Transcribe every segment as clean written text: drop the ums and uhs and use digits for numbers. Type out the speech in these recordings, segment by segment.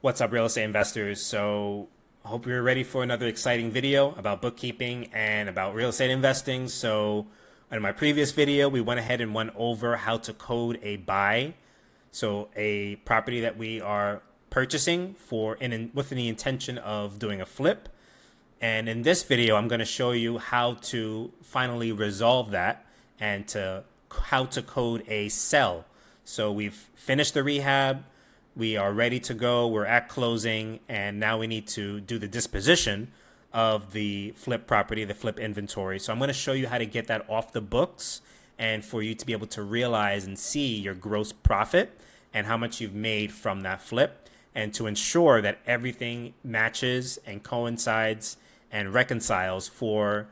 What's up, real estate investors? So, hope you're ready for another exciting video about bookkeeping and about real estate investing. So, in my previous video, we went ahead and went over how to code a buy. So, a property that we are purchasing with the intention of doing a flip. And in this video, I'm going to show you how to finally resolve that and how to code a sell. So we've finished the rehab. We are ready to go. We're at closing, and now we need to do the disposition of the flip property, the flip inventory. So I'm going to show you how to get that off the books and for you to be able to realize and see your gross profit and how much you've made from that flip, and to ensure that everything matches and coincides and reconciles for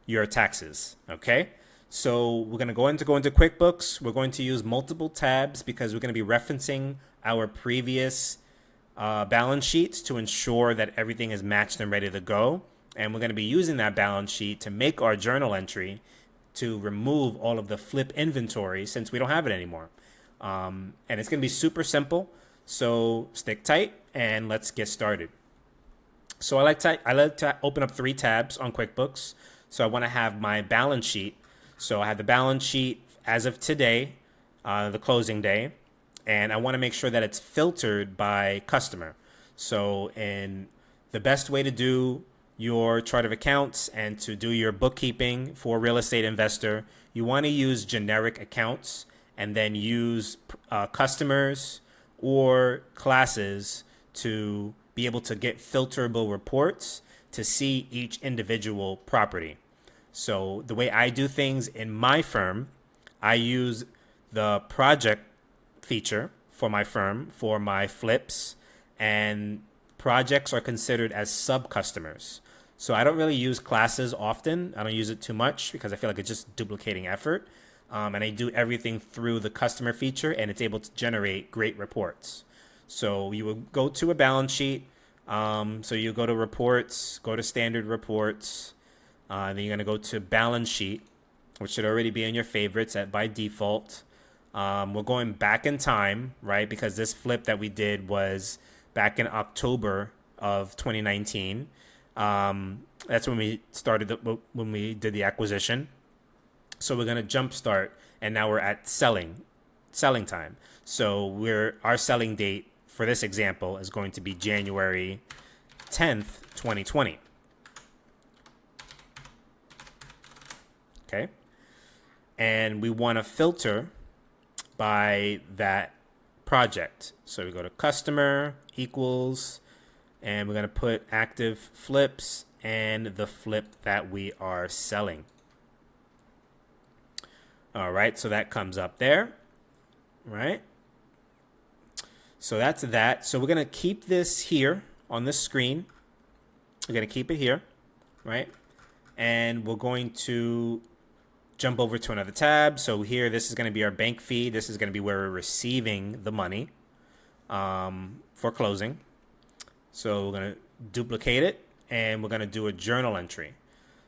your taxes. Okay? So we're going to go into QuickBooks. We're going to use multiple tabs because we're going to be referencing our previous balance sheets to ensure that everything is matched and ready to go. And we're going to be using that balance sheet to make our journal entry to remove all of the flip inventory since we don't have it anymore. And it's going to be super simple. So stick tight and let's get started. So I like to open up 3 tabs on QuickBooks. So I want to have my balance sheet. So I have the balance sheet as of today, the closing day, and I want to make sure that it's filtered by customer. So the best way to do your chart of accounts and to do your bookkeeping for a real estate investor, you want to use generic accounts and then use customers or classes to be able to get filterable reports to see each individual property. So the way I do things in my firm, I use the project feature for my firm for my flips, and projects are considered as sub-customers. So I don't really use classes often. I don't use it too much because I feel like it's just duplicating effort. And I do everything through the customer feature, and it's able to generate great reports. So you will go to a balance sheet. So you go to reports, go to standard reports. Then you're going to go to balance sheet, which should already be in your favorites by default. We're going back in time, right? Because this flip that we did was back in October of 2019. That's when we when we did the acquisition. So we're going to jumpstart, and now we're at selling time. So our selling date for this example is going to be January 10th, 2020. Okay. And we want to filter by that project. So we go to customer equals, and we're going to put active flips and the flip that we are selling. All right. So that comes up there. Right. So that's that. So we're going to keep this here on this screen. We're going to keep it here. Right. And we're going to jump over to another tab. So here, this is going to be our bank fee. This is going to be where we're receiving the money for closing. So we're going to duplicate it, and we're going to do a journal entry.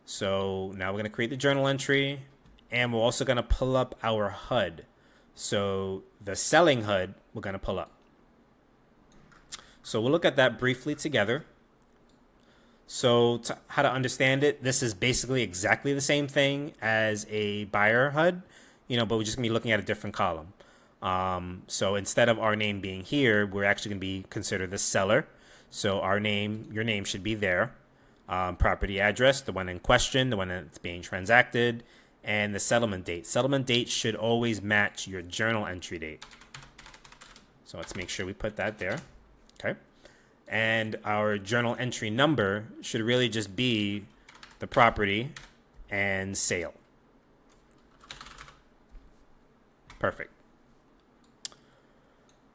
So now we're going to create the journal entry, and we're also going to pull up our HUD. So the selling HUD, we're going to pull up. So we'll look at that briefly together. So how to understand it, this is basically exactly the same thing as a buyer HUD, but we're just gonna be looking at a different column. So instead of our name being here, we're actually gonna be considered the seller. So your name should be there. Property address, the one in question, the one that's being transacted, and the settlement date. Settlement date should always match your journal entry date. So let's make sure we put that there. Okay. And our journal entry number should really just be the property and sale. Perfect.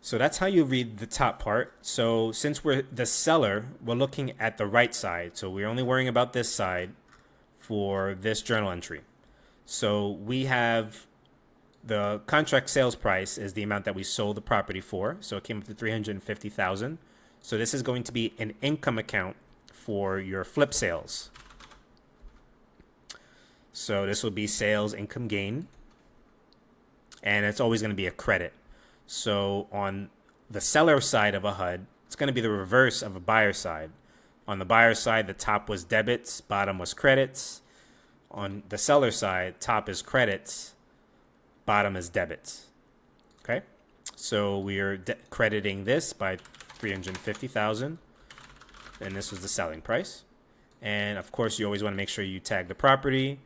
So that's how you read the top part. So since we're the seller, we're looking at the right side. So we're only worrying about this side for this journal entry. So we have the contract sales price is the amount that we sold the property for. So it came up to $350,000. So this is going to be an income account for your flip sales. So this will be sales income gain. And it's always going to be a credit. So on the seller side of a HUD, It's going to be the reverse of a buyer side. On the buyer side, the top was debits, bottom was credits. On the seller side, top is credits, bottom is debits. Okay, so we are crediting this by $350,000, and this was the selling price. And of course, you always want to make sure you tag the property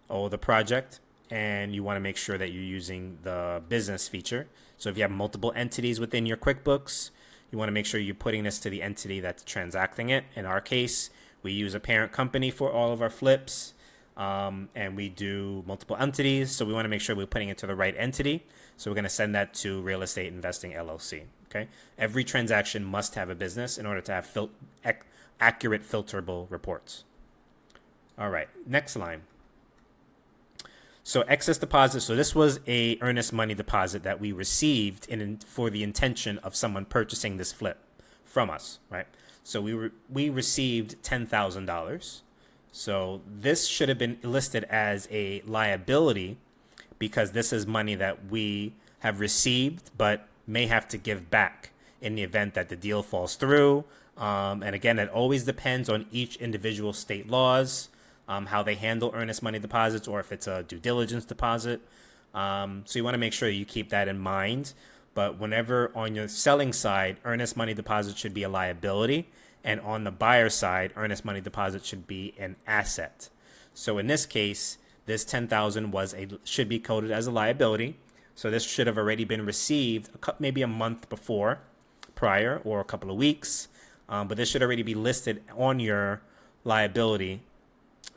or the project, and you want to make sure that you're using the business feature. So if you have multiple entities within your QuickBooks, you want to make sure you're putting this to the entity that's transacting it. In our case, we use a parent company for all of our flips, and we do multiple entities. So we want to make sure we're putting it to the right entity. So we're going to send that to Real Estate Investing LLC. Okay. Every transaction must have a business in order to have accurate filterable reports. All right. Next line. So excess deposit. So this was a earnest money deposit that we received for the intention of someone purchasing this flip from us, right? So we received $10,000. So this should have been listed as a liability because this is money that we have received but may have to give back in the event that the deal falls through. And again, it always depends on each individual state laws, how they handle earnest money deposits, or if it's a due diligence deposit. So you want to make sure you keep that in mind. But whenever on your selling side, earnest money deposit should be a liability, and on the buyer side, earnest money deposit should be an asset. So in this case, this $10,000 should be coded as a liability. So this should have already been received maybe a month prior, or a couple of weeks. But this should already be listed on your liability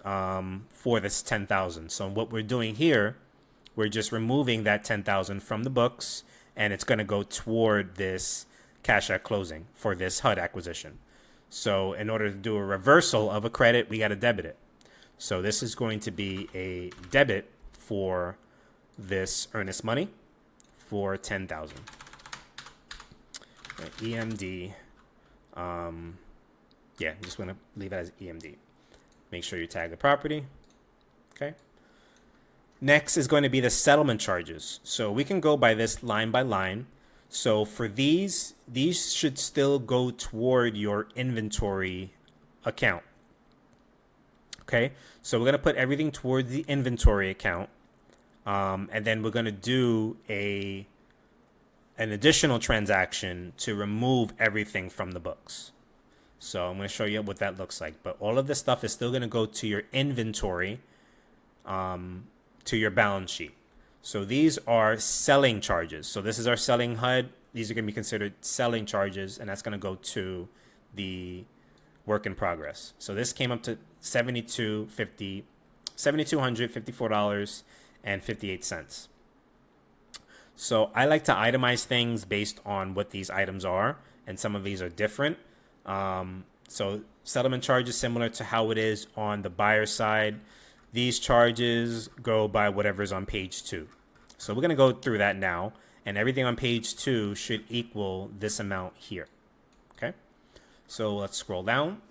for this $10,000. So what we're doing here, we're just removing that $10,000 from the books, and it's going to go toward this cash at closing for this HUD acquisition. So in order to do a reversal of a credit, we got to debit it. So this is going to be a debit for this earnest money for $10,000. Right, EMD. Yeah, I'm just going to leave it as EMD. Make sure you tag the property. Okay. Next is going to be the settlement charges. So we can go by this line by line. So for these should still go toward your inventory account. Okay. So we're going to put everything toward the inventory account. And then we're going to do an additional transaction to remove everything from the books. So I'm going to show you what that looks like. But all of this stuff is still going to go to your inventory, to your balance sheet. So these are selling charges. So this is our selling HUD. These are going to be considered selling charges, and that's going to go to the work in progress. So this came up to $7,254.58. So I like to itemize things based on what these items are, and some of these are different. So settlement charges similar to how it is on the buyer side. These charges go by whatever's on page 2. So we're going to go through that now, and everything on page 2 should equal this amount here. Okay. So let's scroll down.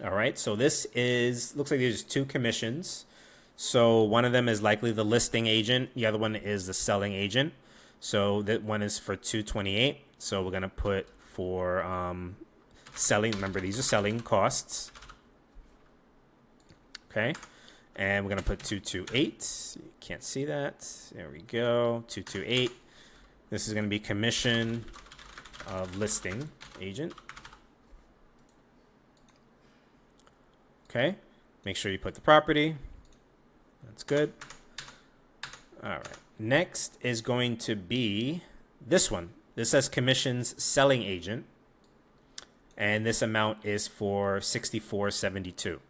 All right. So this looks like there's 2 commissions. So one of them is likely the listing agent. The other one is the selling agent. So that one is for $228. So we're going to put for selling. Remember, these are selling costs. Okay. And we're going to put 228. You can't see that. There we go. 228. This is going to be commission of listing agent. Okay. Make sure you put the property. That's good. All right. Next is going to be this one. This says commissions selling agent. And this amount is for $64.72.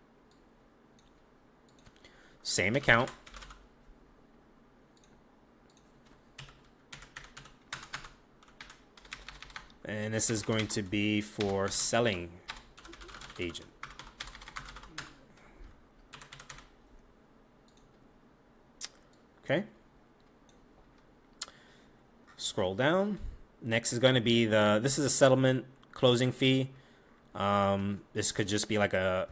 Same account. And this is going to be for selling agent. Okay. Scroll down. Next is going to be this is a settlement closing fee. This could just be like a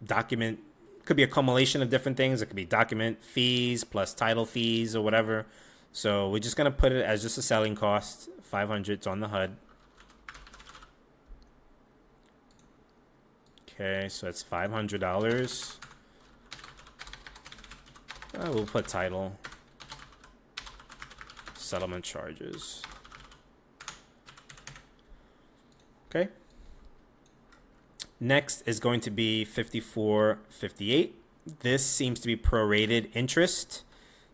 document. Could be a accumulation of different things. It could be document fees plus title fees or whatever. So we're just going to put it as just a selling cost. 500 on the HUD. Okay, so it's $500. We'll put title, settlement charges. Okay. Next is going to be $54.58. This seems to be prorated interest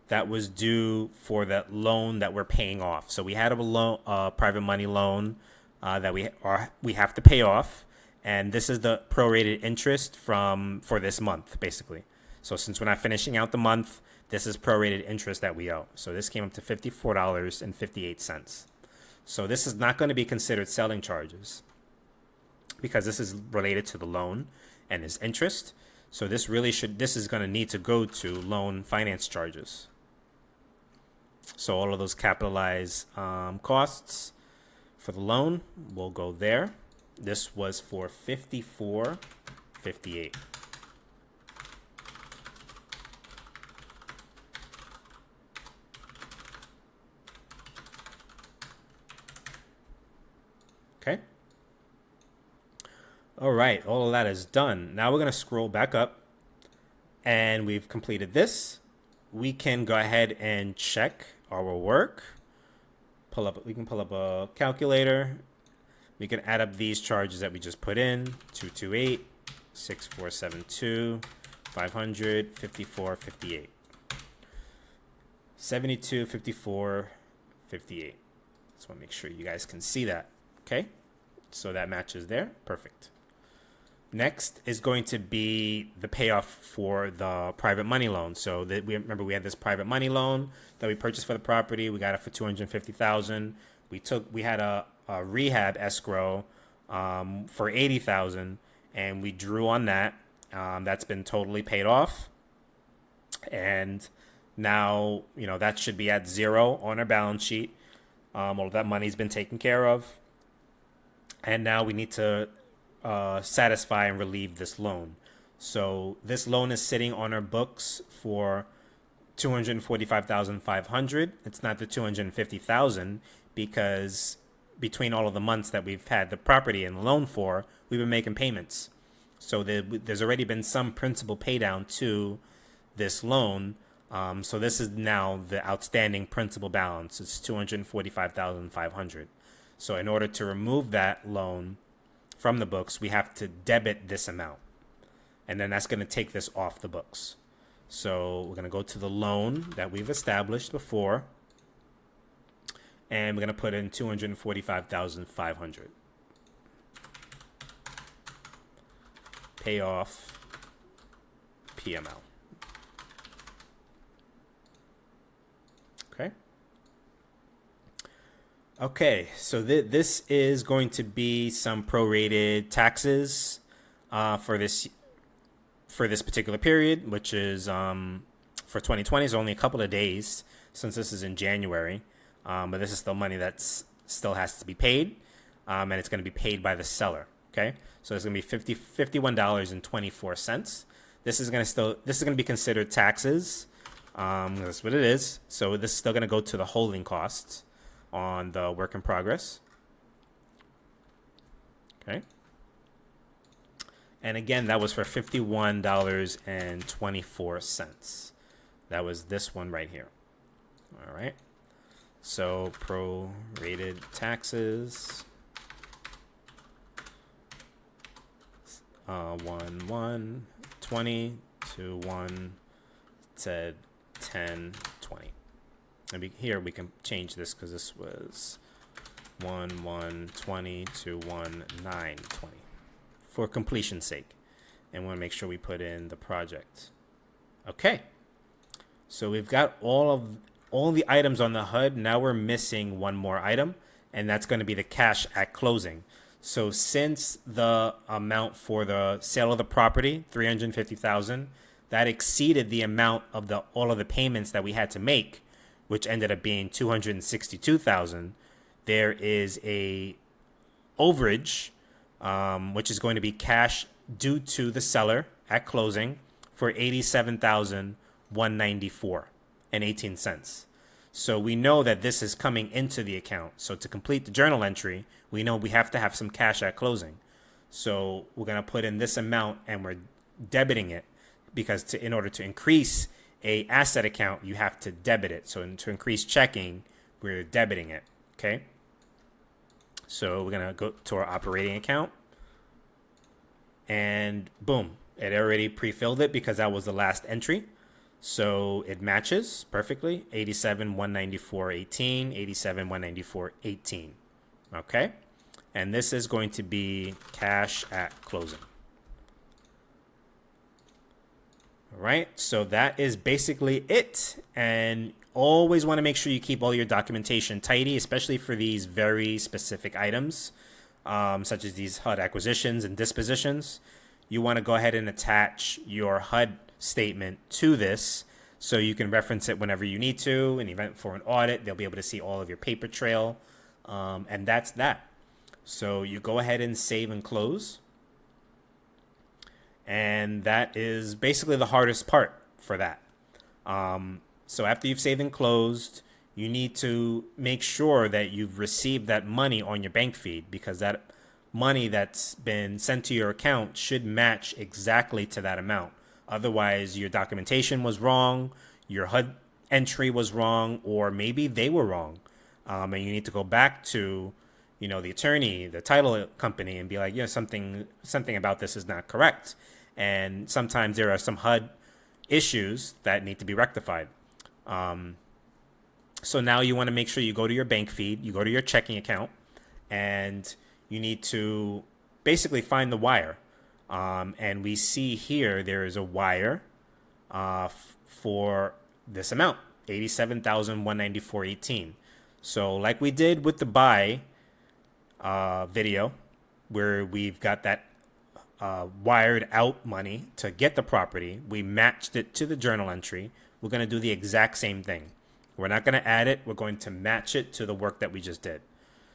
that was due for that loan that we're paying off. So we had a loan, private money loan that we have to pay off, and this is the prorated interest for this month, basically. So since we're not finishing out the month, this is prorated interest that we owe. So this came up to $54.58. So this is not going to be considered selling charges because this is related to the loan and its interest. So this is going to need to go to loan finance charges. So all of those capitalized costs for the loan will go there. This was for $54.58. Okay. All right, all of that is done. Now we're going to scroll back up, and we've completed this. We can go ahead and check our work. We can pull up a calculator. We can add up these charges that we just put in: 228, 6472, 500, 54.58, 72, 54, 58. Just want to make sure you guys can see that. Okay, so that matches there. Perfect. Next is going to be the payoff for the private money loan. So that we had this private money loan that we purchased for the property. We got it for $250,000. We had a rehab escrow for $80,000, and we drew on that. That's been totally paid off, and now that should be at zero on our balance sheet. All of that money's been taken care of, and now we need to satisfy and relieve this loan. So this loan is sitting on our books for $245,500. It's not the $250,000 because between all of the months that we've had the property and the loan for, we've been making payments. So there's already been some principal pay down to this loan. So this is now the outstanding principal balance. It's $245,500. So in order to remove that loan from the books, we have to debit this amount, and then that's going to take this off the books. So we're going to go to the loan that we've established before, and we're going to put in $245,500. Payoff PML. Okay, so this is going to be some prorated taxes for this particular period, which is for 2020. It's only a couple of days since this is in January, but this is still money that still has to be paid, and it's going to be paid by the seller. Okay, so it's going to be $51.24. This is going to be considered taxes. That's what it is. So this is still going to go to the holding costs on the work in progress. Okay. And again, that was for $51.24. That was this one right here. All right. So prorated taxes. 1/1/20 to 1/10/20. Here we can change this because this was 1/1/20 to 1/9/20 for completion's sake, and we want to make sure we put in the project. Okay, so we've got all the items on the HUD. Now we're missing one more item, and that's going to be the cash at closing. So since the amount for the sale of the property, $350,000, that exceeded the amount of all of the payments that we had to make, which ended up being $262,000, there is a overage, which is going to be cash due to the seller at closing for $87,194.18. So we know that this is coming into the account. So to complete the journal entry, we know we have to have some cash at closing. So we're going to put in this amount and we're debiting it, because in order to increase a asset account, you have to debit it. So to increase checking, we're debiting it. Okay. So we're going to go to our operating account, and boom, it already pre-filled it because that was the last entry. So it matches perfectly. 87, 194, 18, 87, 194, 18. Okay. And this is going to be cash at closing. All right. So that is basically it. And always want to make sure you keep all your documentation tidy, especially for these very specific items, such as these HUD acquisitions and dispositions. You want to go ahead and attach your HUD statement to this so you can reference it whenever you need to. In the event for an audit, they'll be able to see all of your paper trail. And that's that. So you go ahead and save and close. And that is basically the hardest part for that. So after you've saved and closed, you need to make sure that you've received that money on your bank feed, because that money that's been sent to your account should match exactly to that amount. Otherwise, your documentation was wrong, your HUD entry was wrong, or maybe they were wrong. And you need to go back to, the attorney, the title company, and be like, something about this is not correct. And sometimes there are some HUD issues that need to be rectified. So now you want to make sure you go to your bank feed, you go to your checking account, and you need to basically find the wire. And we see here there is a wire for this amount, $87,194.18. So like we did with the buy video, where we've got that wired out money to get the property, we matched it to the journal entry. We're going to do the exact same thing. We're not going to add it. We're going to match it to the work that we just did.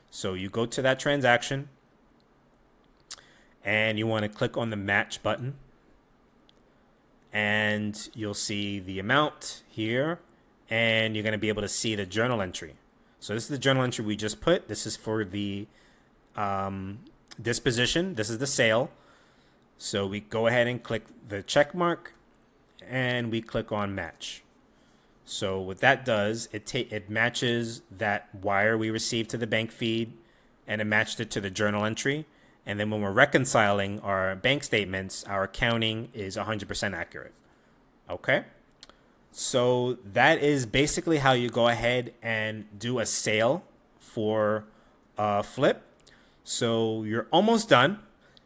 So you go to that transaction and you want to click on the match button, and you'll see the amount here, and you're going to be able to see the journal entry. So this is the journal entry we just put. This is for the disposition. This is the sale. So we go ahead and click the check mark, and we click on match. So what that does, it matches that wire we received to the bank feed, and it matched it to the journal entry. And then when we're reconciling our bank statements, our accounting is 100% accurate. Okay? So that is basically how you go ahead and do a sale for Flip. So you're almost done.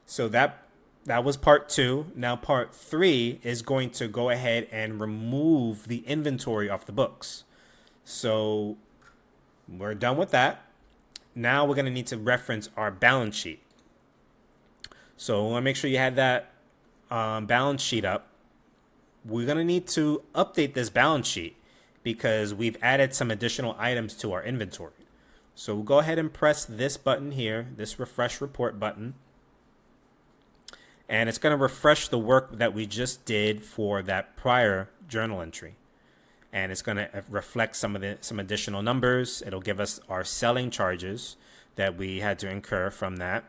So that was part 2. Now part 3 is going to go ahead and remove the inventory off the books. So we're done with that. Now we're going to need to reference our balance sheet. So we want to make sure you have that balance sheet up. We're going to need to update this balance sheet because we've added some additional items to our inventory. So we'll go ahead and press this button here, this refresh report button. And it's going to refresh the work that we just did for that prior journal entry. And it's going to reflect some additional numbers. It'll give us our selling charges that we had to incur from that.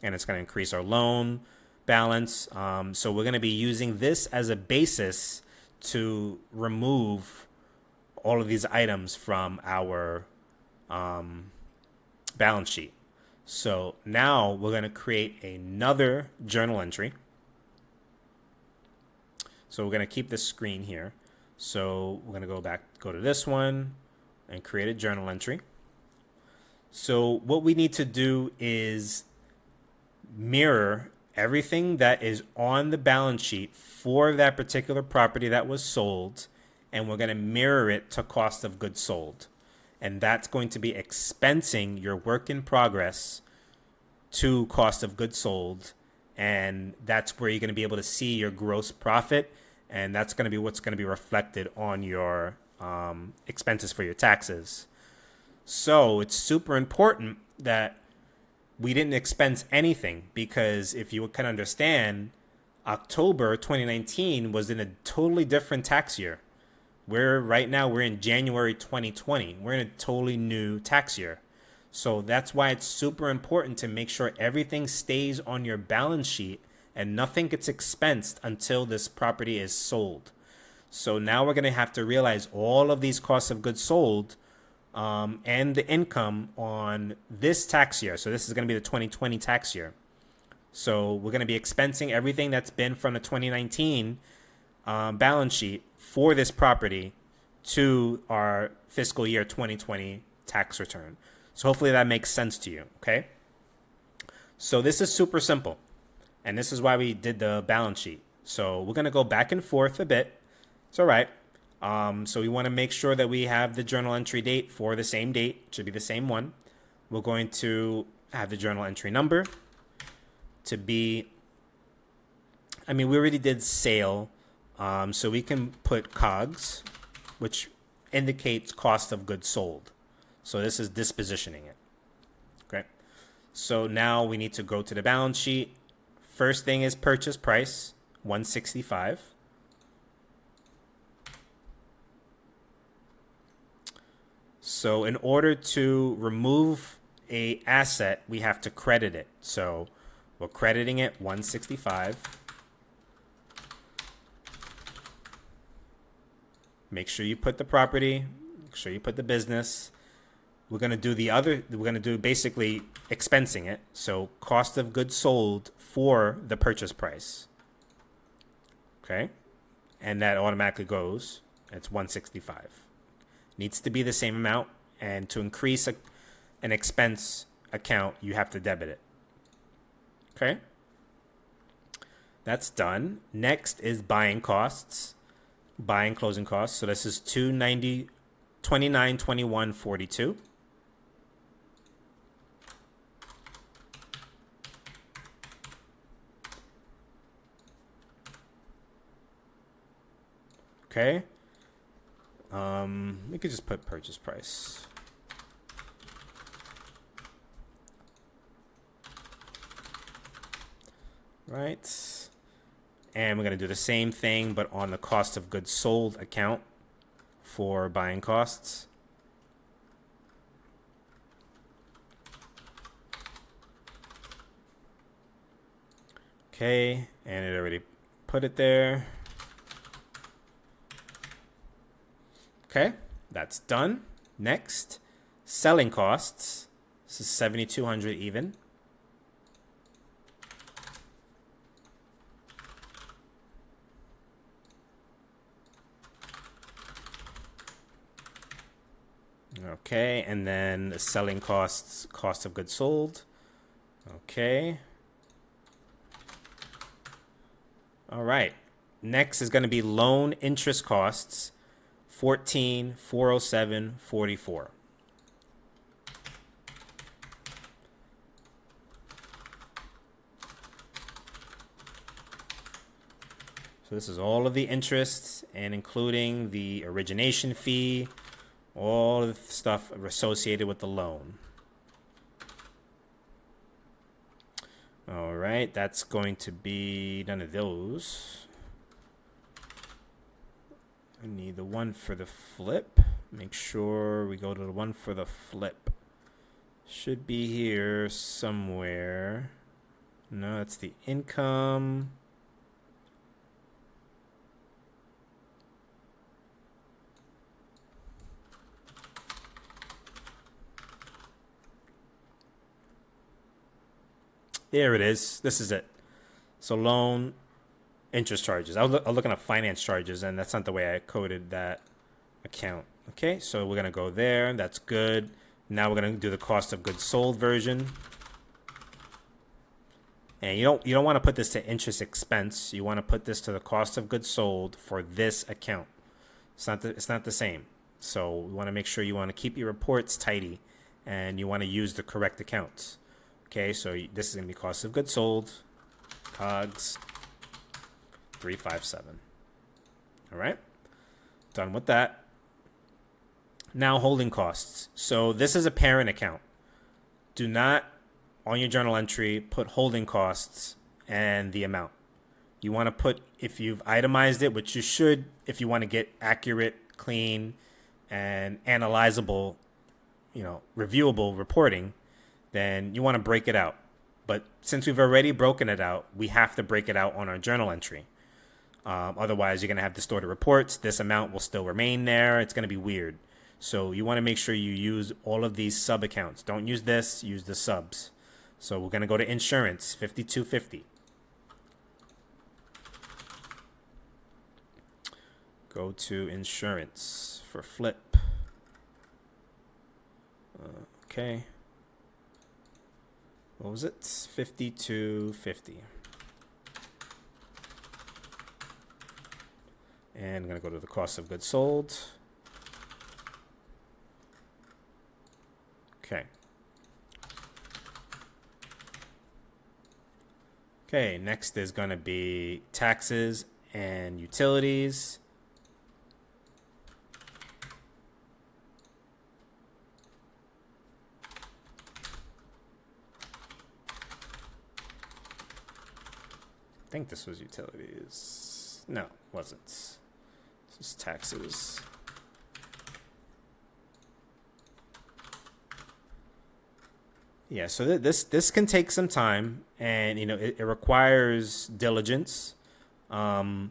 And it's going to increase our loan balance. So we're going to be using this as a basis to remove all of these items from our balance sheet. So now we're going to create another journal entry. So we're going to keep this screen here. So we're going to go to this one and create a journal entry. So what we need to do is mirror everything that is on the balance sheet for that particular property that was sold, and we're going to mirror it to cost of goods sold. And that's going to be expensing your work in progress to cost of goods sold. And that's where you're going to be able to see your gross profit. And that's going to be what's going to be reflected on your expenses for your taxes. So it's super important that we didn't expense anything, because if you can understand, October 2019 was in a totally different tax year. Right now we're in January 2020. We're in a totally new tax year. So that's why it's super important to make sure everything stays on your balance sheet and nothing gets expensed until this property is sold. So now we're going to have to realize all of these costs of goods sold and the income on this tax year. So this is going to be the 2020 tax year. So we're going to be expensing everything that's been from the 2019 balance sheet for this property to our fiscal year 2020 tax return. So hopefully that makes sense to you, okay? So this is super simple, and this is why we did the balance sheet. So we're going to go back and forth a bit. It's all right. So we want to make sure that we have the journal entry date for the same date. It should be the same one. We're going to have the journal entry number to be, we already did sale, so we can put COGS, which indicates cost of goods sold. So this is dispositioning it. Okay. So now we need to go to the balance sheet. First thing is purchase price, $165. So in order to remove a asset, we have to credit it. So we're crediting it $165. Make sure you put the property, make sure you put the business. We're going to do basically expensing it. So cost of goods sold for the purchase price. Okay. And that automatically goes, it's $165. Needs to be the same amount. And to increase an expense account, you have to debit it. Okay. That's done. Next is buying costs. Buying closing costs. So this is $290, $29, $21, $42. Okay. We could just put purchase price. Right. And we're going to do the same thing, but on the cost of goods sold account for buying costs. Okay. And it already put it there. Okay, that's done. Next, selling costs. This is $7,200 even. Okay, and then the selling costs, cost of goods sold. Okay. All right. Next is going to be loan interest costs. $14,407.44. So this is all of the interest and including the origination fee, all of the stuff associated with the loan. All right, that's going to be none of those. I need the one for the flip. Make sure we go to the one for the flip. Should be here somewhere. No, that's the income. There it is. This is it. So loan interest charges. I was looking at finance charges, and that's not the way I coded that account. Okay, so we're going to go there. That's good. Now we're going to do the cost of goods sold version. And you don't want to put this to interest expense. You want to put this to the cost of goods sold for this account. It's not the same. So we want to make sure you want to keep your reports tidy, and you want to use the correct accounts. Okay, so this is going to be cost of goods sold, COGS, 357. All right, done with that. Now holding costs. So this is a parent account. Do not, on your journal entry, put holding costs and the amount. You want to put, if you've itemized it, which you should, if you want to get accurate, clean, and analyzable reviewable reporting, then you want to break it out. But since we've already broken it out, we have to break it out on our journal entry. Otherwise, you're going to have distorted reports. This amount will still remain there. It's going to be weird. So you want to make sure you use all of these sub accounts. Don't use this, use the subs. So we're going to go to insurance, 5250. Go to insurance for Flip. Okay. What was it? 5250. And I'm going to go to the cost of goods sold. Okay. Okay, next is going to be taxes and utilities. I think this was utilities. No, it wasn't. This is taxes. Yeah, so this can take some time, and it requires diligence. It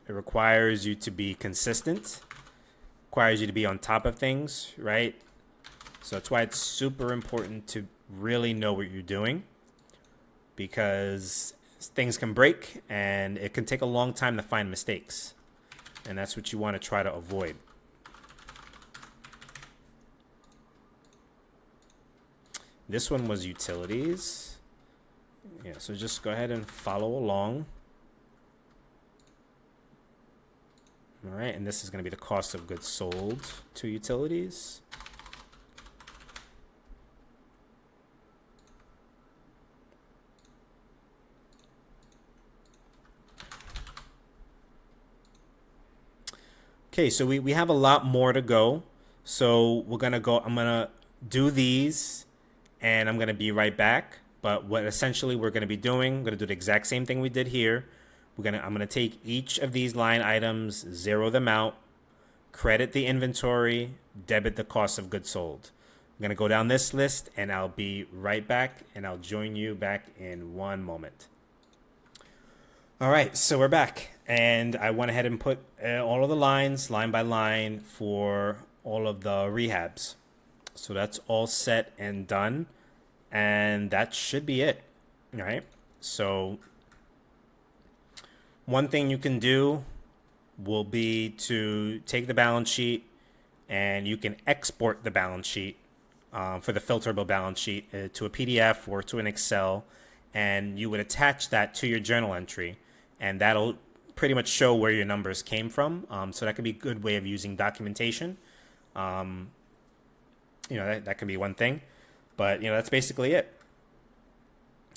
requires you to be consistent. Requires you to be on top of things, right? So that's why it's super important to really know what you're doing, because things can break and it can take a long time to find mistakes, and that's what you want to try to avoid. This one was utilities. Yeah, so just go ahead and follow along. All right, and this is going to be the cost of goods sold to utilities. Okay, so we have a lot more to go. So we're going to go, I'm going to do these and I'm going to be right back. But what essentially we're going to be doing, I'm going to do the exact same thing we did here. I'm going to take each of these line items, zero them out, credit the inventory, debit the cost of goods sold. I'm going to go down this list and I'll be right back, and I'll join you back in one moment. All right, so we're back, and I went ahead and put all of the lines line by line for all of the rehabs. So that's all set and done, and that should be it. All right, so one thing you can do will be to take the balance sheet, and you can export the balance sheet for the filterable balance sheet to a PDF or to an Excel, and you would attach that to your journal entry, and that'll pretty much show where your numbers came from. So that could be a good way of using documentation. That could be one thing, but that's basically it.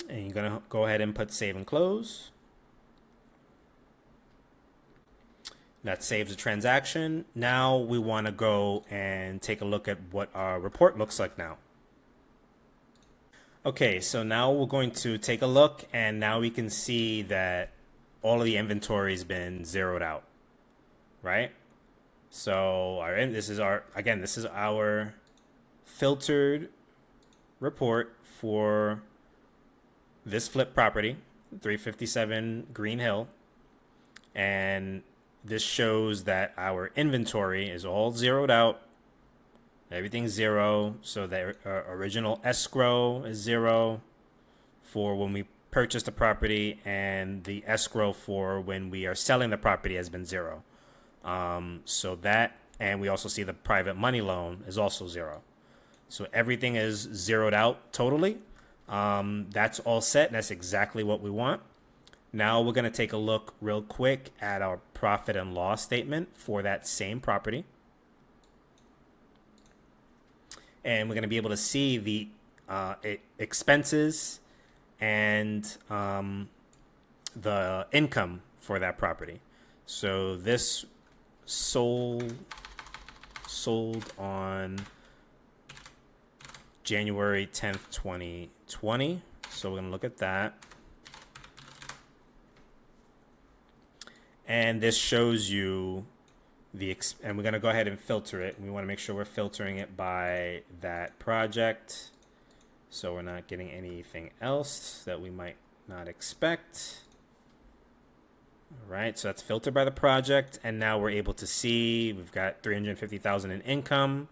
And you're gonna go ahead and put save and close. That saves the transaction. Now we want to go and take a look at what our report looks like now. Okay, so now we're going to take a look, and now we can see that all of the inventory has been zeroed out, right? So this is our filtered report for this flip property, 357 Green Hill, and this shows that our inventory is all zeroed out. Everything's zero. So the original escrow is zero for when we purchase the property, and the escrow for when we are selling the property has been zero. So that, and we also see the private money loan is also zero. So everything is zeroed out totally. That's all set, and that's exactly what we want. Now we're going to take a look real quick at our profit and loss statement for that same property. And we're going to be able to see the expenses and the income for that property. So this sold on January 10th, 2020. So we're going to look at that. And this shows you and we're going to go ahead and filter it. We want to make sure we're filtering it by that project, so we're not getting anything else that we might not expect. All right, so that's filtered by the project, and now we're able to see we've got $350,000 in income.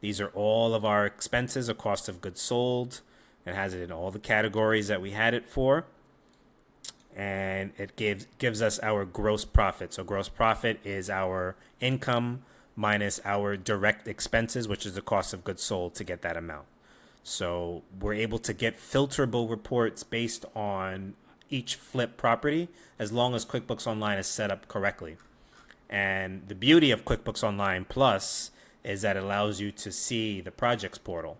These are all of our expenses, or cost of goods sold. It has it in all the categories that we had it for. And it gives us our gross profit. So gross profit is our income minus our direct expenses, which is the cost of goods sold, to get that amount. So we're able to get filterable reports based on each flip property, as long as QuickBooks Online is set up correctly. And the beauty of QuickBooks Online Plus is that it allows you to see the projects portal.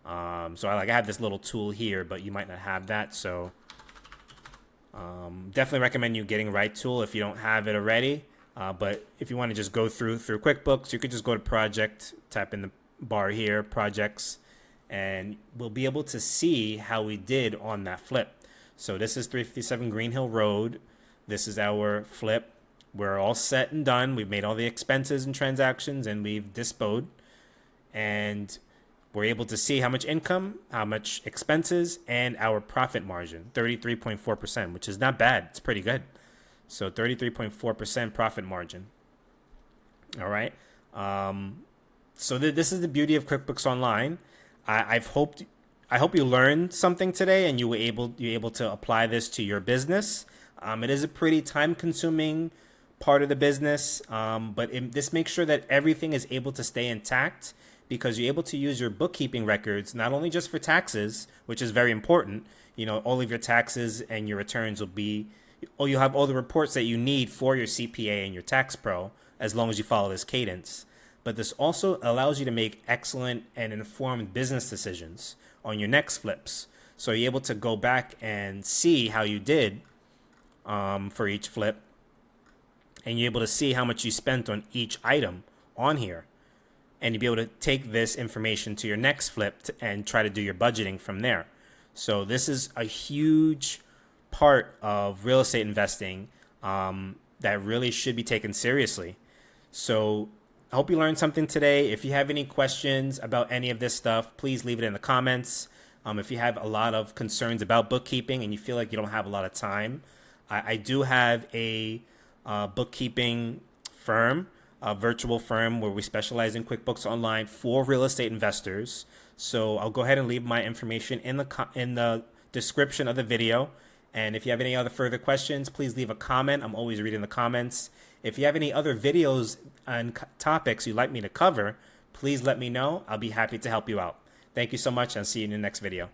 So I have this little tool here, but you might not have that. So definitely recommend you getting Right Tool if you don't have it already. But if you want to just go through QuickBooks, you could just go to Project, tap in the bar here, Projects, and we'll be able to see how we did on that flip. So this is 357 Green Hill Road. This is our flip. We're all set and done. We've made all the expenses and transactions, and we've disposed. And we're able to see how much income, how much expenses, and our profit margin, 33.4%, which is not bad. It's pretty good. So 33.4% profit margin. All right. So this is the beauty of QuickBooks Online. I hope you learned something today, and you're able to apply this to your business. It is a pretty time-consuming part of the business, but this makes sure that everything is able to stay intact, because you're able to use your bookkeeping records not only just for taxes, which is very important. All of your taxes and your returns you'll have all the reports that you need for your CPA and your tax pro, as long as you follow this cadence. But this also allows you to make excellent and informed business decisions on your next flips. So you're able to go back and see how you did for each flip, and you're able to see how much you spent on each item on here. And you'll be able to take this information to your next flip and try to do your budgeting from there. So this is a huge part of real estate investing that really should be taken seriously. So I hope you learned something today. If you have any questions about any of this stuff, please leave it in the comments. If you have a lot of concerns about bookkeeping and you feel like you don't have a lot of time, I do have a bookkeeping firm, a virtual firm where we specialize in QuickBooks Online for real estate investors. So I'll go ahead and leave my information in the description of the video. And if you have any other further questions, please leave a comment. I'm always reading the comments. If you have any other videos and topics you'd like me to cover, please let me know. I'll be happy to help you out. Thank you so much, and see you in the next video.